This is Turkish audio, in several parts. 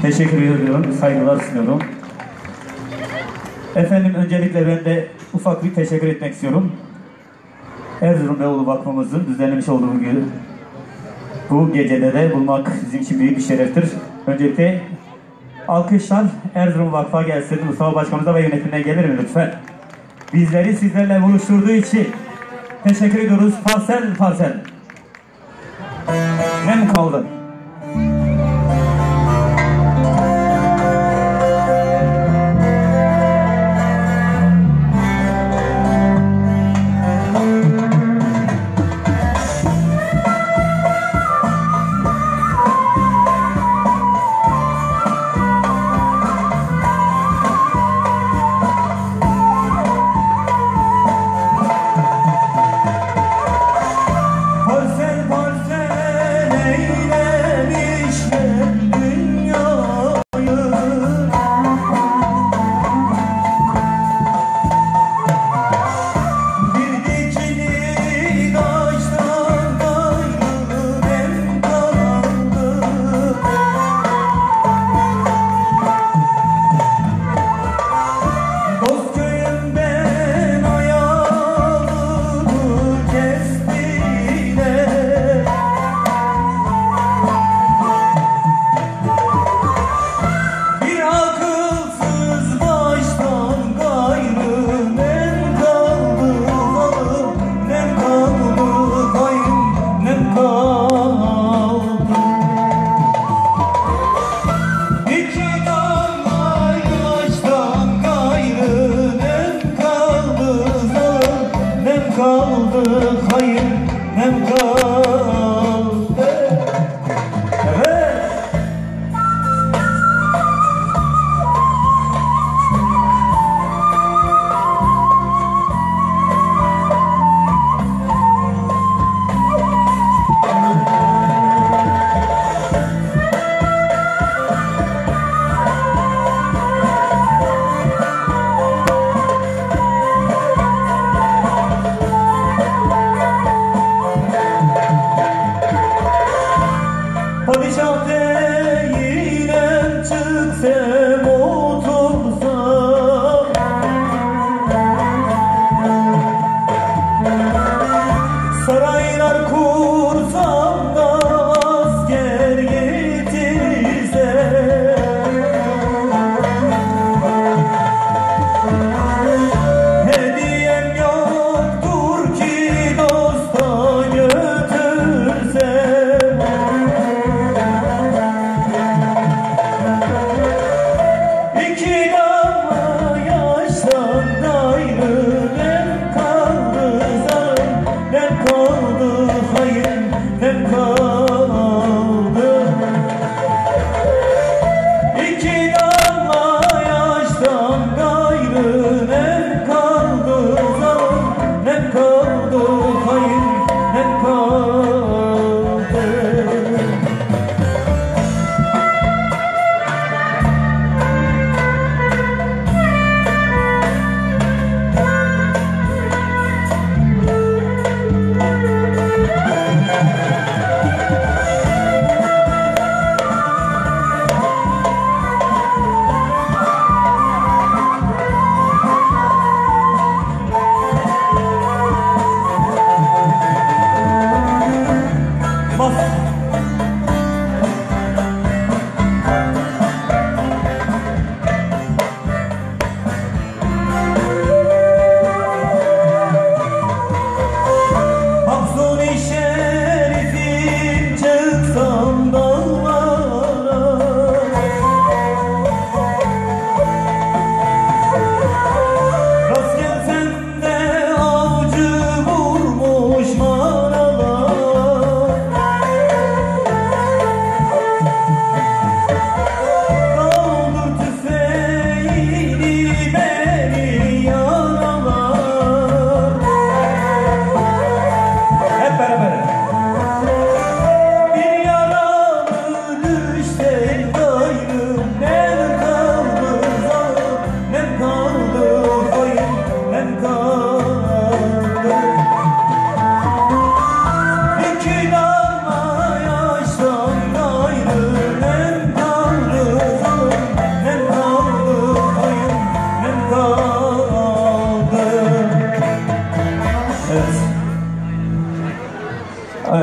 Teşekkür ediyorum, saygılar sunuyorum. Efendim öncelikle ben de ufak bir teşekkür etmek istiyorum. Erzurum Beyoğlu Vakfımızın düzenlemiş olduğu bu gecede de bulmak bizim için büyük bir şereftir. Öncelikle alkışlar Erzurum Vakfı'na gelsin. Mustafa Başkanımıza ve yönetimine gelir mi lütfen? Bizleri sizlerle buluşturduğu için teşekkür ediyoruz. Parsel parsel. Nem kaldı.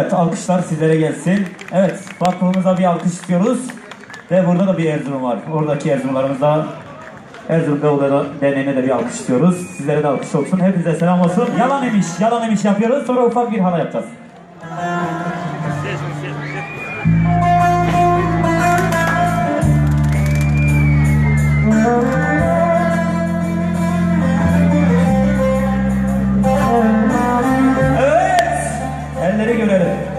Evet, alkışlar sizlere gelsin. Evet, vakfımıza bir alkış istiyoruz. Ve burada da bir Erzurum var. Oradaki Erzurumlarımızda Erzurum Beyoğlu Derneği'ne de bir alkış istiyoruz. Sizlere de alkış olsun. Hepinize selam olsun. Yalan emiş yapıyoruz. Sonra ufak bir hala yapacağız. Evet, elleri görelim.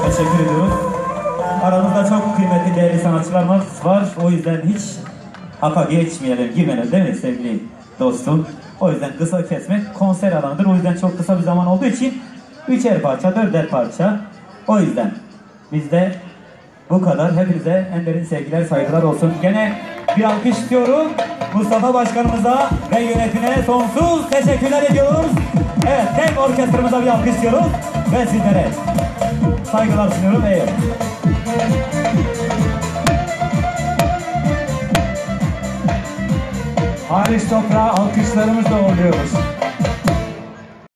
Teşekkür ediyorum. Aramızda çok kıymetli değerli sanatçılarımız var. O yüzden hiç haka geçmeyelim, girmeyelim değil mi sevgili dostum? O yüzden kısa kesmek konser alanıdır. O yüzden çok kısa bir zaman olduğu için 3'er parça, 4'er parça. O yüzden bizde bu kadar. Hepinize en derin sevgiler, saygılar olsun. Gene bir alkış istiyorum. Mustafa Başkanımıza ve yönetimine sonsuz teşekkürler ediyoruz. Evet, hem orkestramıza bir alkış istiyoruz ve sizlere saygılar sunuyorum. Eyvallah. Halis Toprağı alkışlarımızla uğurluyoruz.